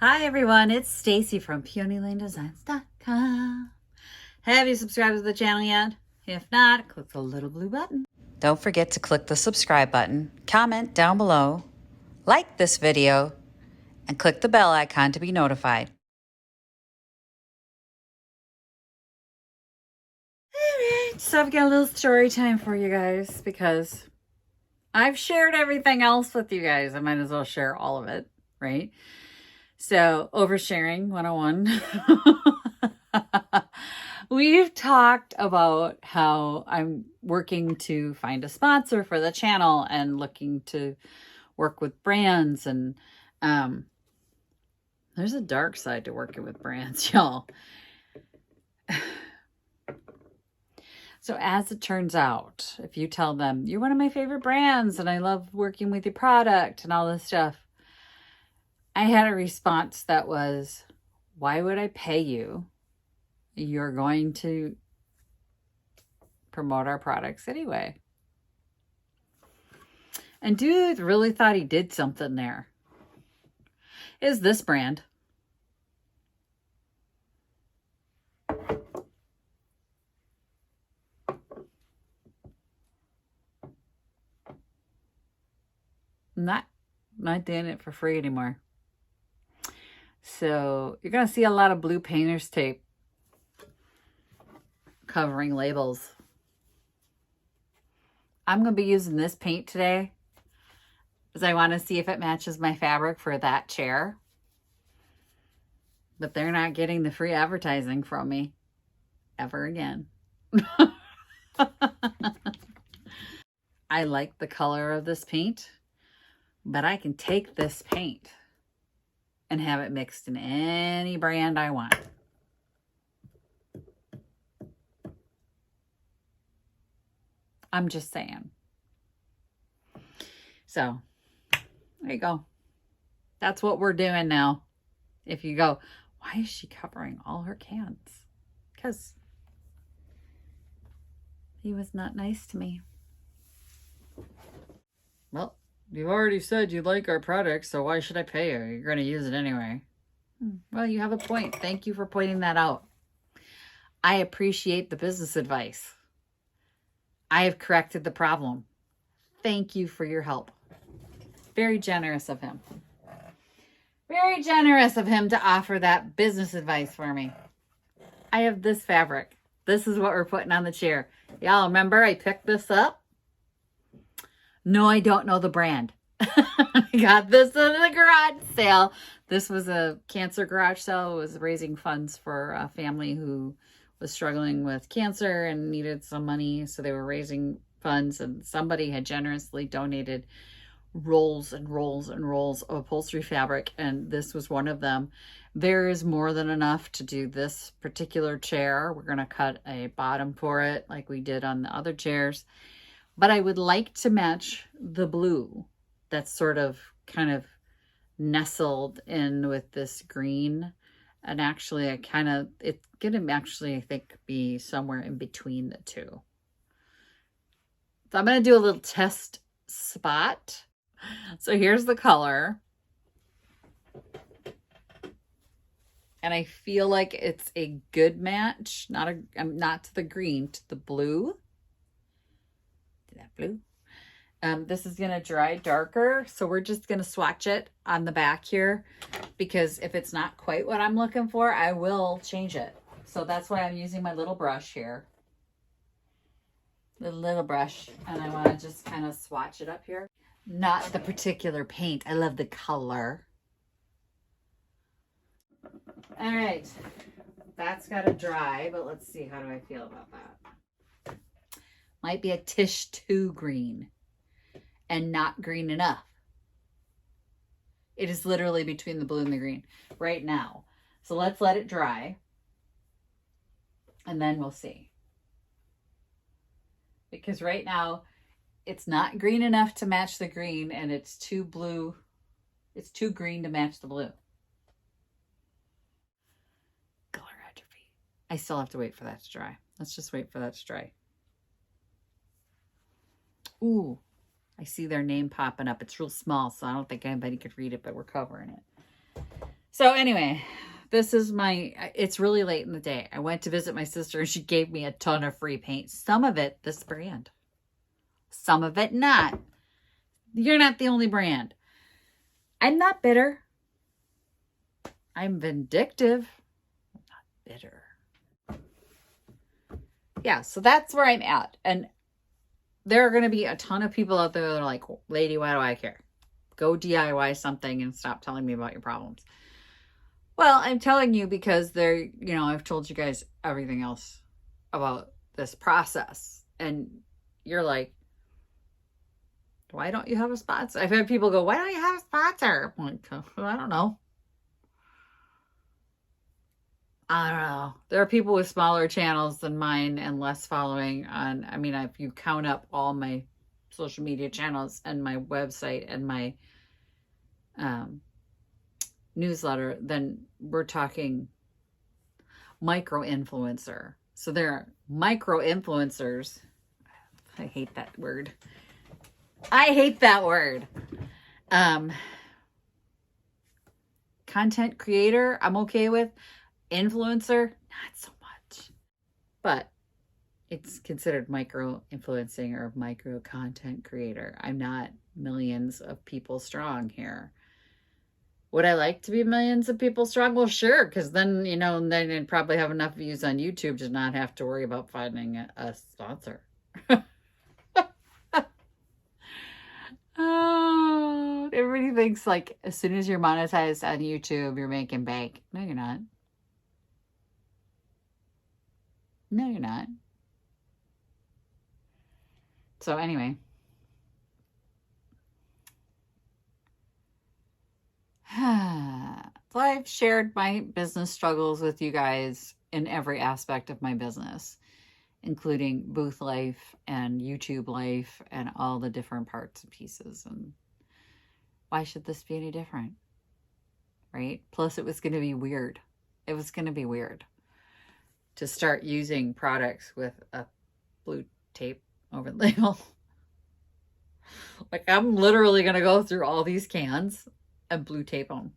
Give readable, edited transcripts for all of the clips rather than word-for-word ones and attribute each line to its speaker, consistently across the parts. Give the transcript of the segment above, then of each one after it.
Speaker 1: Hi everyone, it's Stacy from PeonyLaneDesigns.com. Have you subscribed to the channel yet? If not, click the little blue button. Don't forget to click the subscribe button, comment down below, like this video, and click the bell icon to be notified. Alright, so I've got a little story time for you guys because I've shared everything else with you guys. I might as well share all of it, right? So, oversharing 101. We've talked about how I'm working to find a sponsor for the channel and looking to work with brands. And there's a dark side to working with brands, y'all. So as it turns out, if you tell them, you're one of my favorite brands and I love working with your product and all this stuff, I had a response that was, why would I pay you? You're going to promote our products anyway. And dude really thought he did something there. Is this brand. Not doing it for free anymore. So you're going to see a lot of blue painter's tape covering labels. I'm going to be using this paint today because I want to see if it matches my fabric for that chair. But they're not getting the free advertising from me ever again. I like the color of this paint, but I can take this paint and have it mixed in any brand I want. I'm just saying. So, there you go. That's what we're doing now. If you go, why is she covering all her cans? Because he was not nice to me. Well, you've already said you like our product, so why should I pay you? You're going to use it anyway. Well, you have a point. Thank you for pointing that out. I appreciate the business advice. I have corrected the problem. Thank you for your help. Very generous of him. Very generous of him to offer that business advice for me. I have this fabric. This is what we're putting on the chair. Y'all remember I picked this up? No, I don't know the brand. I got this at a garage sale. This was a cancer garage sale. It was raising funds for a family who was struggling with cancer and needed some money. So they were raising funds, and somebody had generously donated rolls and rolls and rolls of upholstery fabric, and this was one of them. There is more than enough to do this particular chair. We're going to cut a bottom for it like we did on the other chairs, but I would like to match the blue that's sort of kind of nestled in with this green. And actually it's gonna actually, I think, be somewhere in between the two. So I'm gonna do a little test spot. So here's the color. And I feel like it's a good match. Not to the green, to the blue. To that blue. This is going to dry darker. So we're just going to swatch it on the back here. Because if it's not quite what I'm looking for, I will change it. So that's why I'm using my little brush here. The little brush. And I want to just kind of swatch it up here. Not the particular paint. I love the color. All right. That's got to dry, but let's see. How do I feel about that? Might be a tish too green and not green enough. It is literally between the blue and the green right now. So let's let it dry and then we'll see. Because right now it's not green enough to match the green and it's too blue. It's too green to match the blue. Color atrophy. I still have to wait for that to dry. Let's just wait for that to dry. Ooh, I see their name popping up. It's real small, so I don't think anybody could read it, but we're covering it. So anyway, this is it's really late in the day. I went to visit my sister and she gave me a ton of free paint. Some of it this brand. Some of it not. You're not the only brand. I'm not bitter. I'm vindictive. I'm not bitter. Yeah, so that's where I'm at. And there are going to be a ton of people out there that are like, lady, why do I care? Go DIY something and stop telling me about your problems. Well, I'm telling you because I've told you guys everything else about this process. And you're like, why don't you have a sponsor? I've had people go, why don't you have a sponsor? I'm like, I don't know. I don't know. There are people with smaller channels than mine and less following on. I mean, if you count up all my social media channels and my website and my newsletter, then we're talking micro influencer. So there are micro influencers. I hate that word. Content creator, I'm okay with. Influencer, not so much. But it's considered micro influencing or micro content creator. I'm not millions of people strong here. Would I like to be millions of people strong? Well, sure, because then, then I'd probably have enough views on YouTube to not have to worry about finding a sponsor. Oh, everybody thinks like as soon as you're monetized on YouTube, you're making bank. No, you're not. No, you're not. So anyway. So I've shared my business struggles with you guys in every aspect of my business, including booth life and YouTube life and all the different parts and pieces. And why should this be any different? Right? Plus, it was going to be weird. It was going to be weird to start using products with a blue tape over the label. Like, I'm literally going to go through all these cans and blue tape them.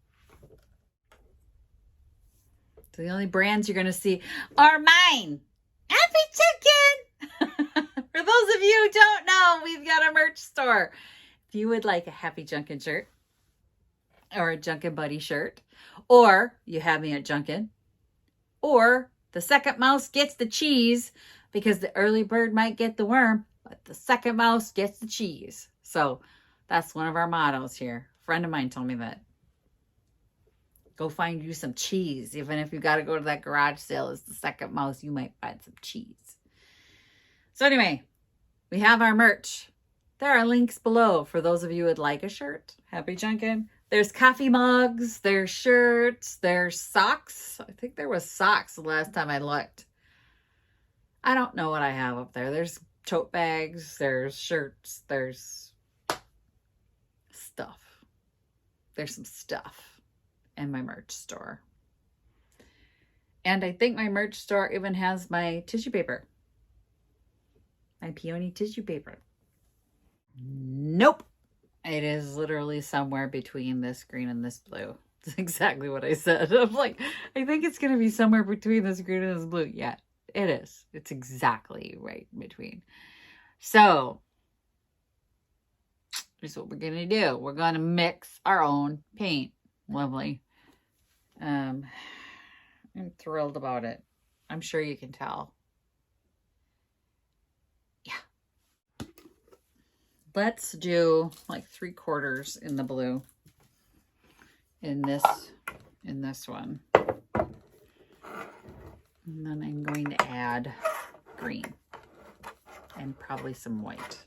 Speaker 1: So the only brands you're going to see are mine. Happy Junkin'! For those of you who don't know, we've got a merch store. If you would like a Happy Junkin' shirt or a Junkin' Buddy shirt, or you have me at Junkin', or the second mouse gets the cheese because the early bird might get the worm, but the second mouse gets the cheese. So that's one of our mottos here. A friend of mine told me that. Go find you some cheese. Even if you got to go to that garage sale as the second mouse, you might find some cheese. So anyway, we have our merch. There are links below for those of you who would like a shirt. Happy Junkin'. There's coffee mugs. There's shirts. There's socks. I think there was socks the last time I looked. I don't know what I have up there. There's tote bags. There's shirts. There's stuff. There's some stuff in my merch store. And I think my merch store even has my tissue paper. My peony tissue paper. Nope. It is literally somewhere between this green and this blue. That's exactly what I said. I'm like, I think it's going to be somewhere between this green and this blue. Yeah, it is. It's exactly right in between. So, here's what we're going to do. We're going to mix our own paint. Lovely. I'm thrilled about it. I'm sure you can tell. Yeah. Let's do like 3/4 in the blue in this one. And then I'm going to add green and probably some white.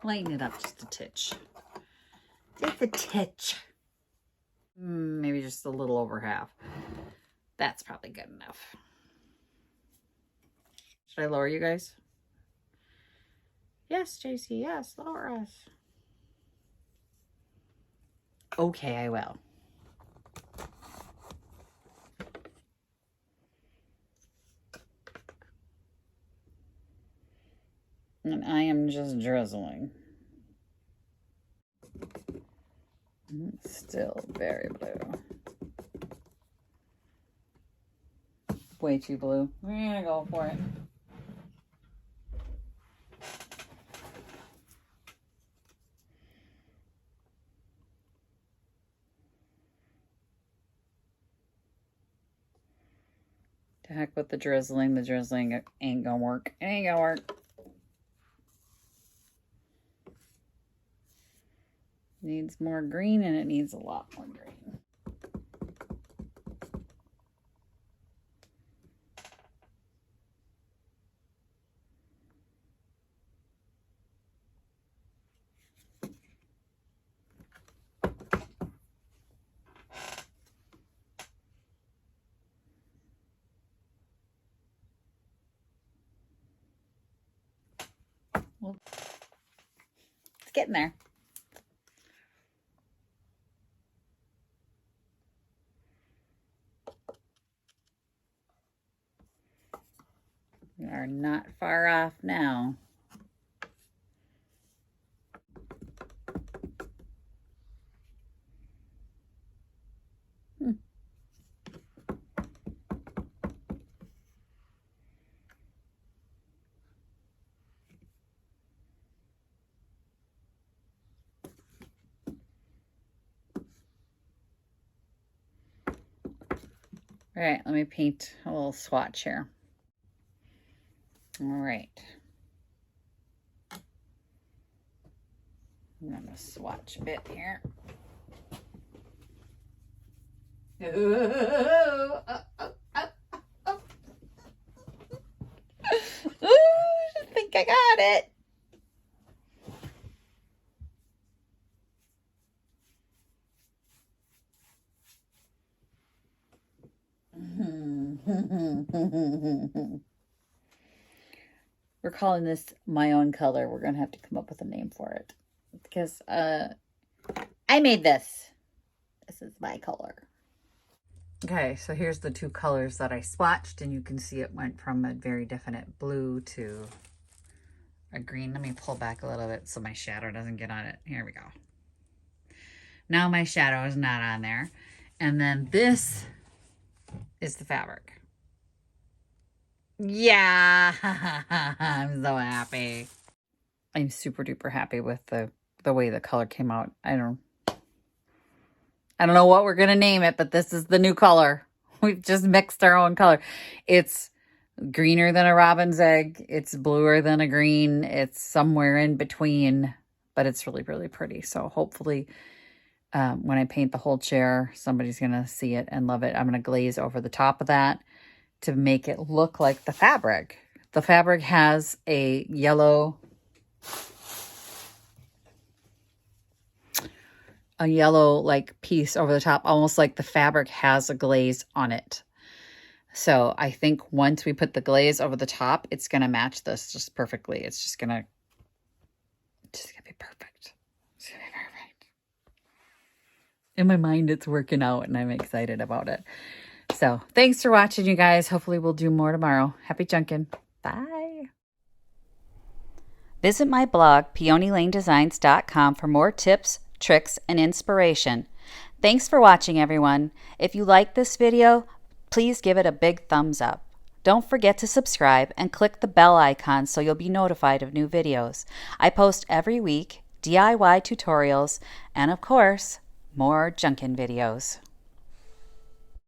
Speaker 1: Lighten it up just a titch. Just a titch. Maybe just a little over half. That's probably good enough. Should I lower you guys? Yes, Stacy, yes, lower us. Okay, I will. And I am just drizzling. It's still very blue. way too blue. We're gonna go for it. To heck with the drizzling. The drizzling ain't gonna work. It ain't gonna work. Needs more green, and it needs a lot more green. Well, it's getting there. We are not far off now. All right, let me paint a little swatch here. All right. I'm going to swatch a bit here. Ooh, I think I got it. We're calling this my own color. We're going to have to come up with a name for it because I made this. This is my color. Okay, so here's the two colors that I swatched, and you can see it went from a very definite blue to a green. Let me pull back a little bit so my shadow doesn't get on it. Here we go. Now my shadow is not on there. And then this is the fabric. Yeah, I'm so happy. I'm super duper happy with the way the color came out. I don't know what we're going to name it, but this is the new color. We've just mixed our own color. It's greener than a robin's egg. It's bluer than a green. It's somewhere in between, but it's really, really pretty. So hopefully when I paint the whole chair, somebody's going to see it and love it. I'm going to glaze over the top of that to make it look like the fabric. The fabric has a yellow like piece over the top, almost like the fabric has a glaze on it. So I think once we put the glaze over the top, it's going to match this just perfectly. It's just going to be perfect. It's going to be perfect. In my mind, it's working out and I'm excited about it. So thanks for watching, you guys. Hopefully we'll do more tomorrow. Happy junkin'. Bye. Visit my blog, peonylanedesigns.com, for more tips, tricks, and inspiration. Thanks for watching, everyone. If you like this video, please give it a big thumbs up. Don't forget to subscribe and click the bell icon so you'll be notified of new videos. I post every week, DIY tutorials, and of course, more junkin' videos.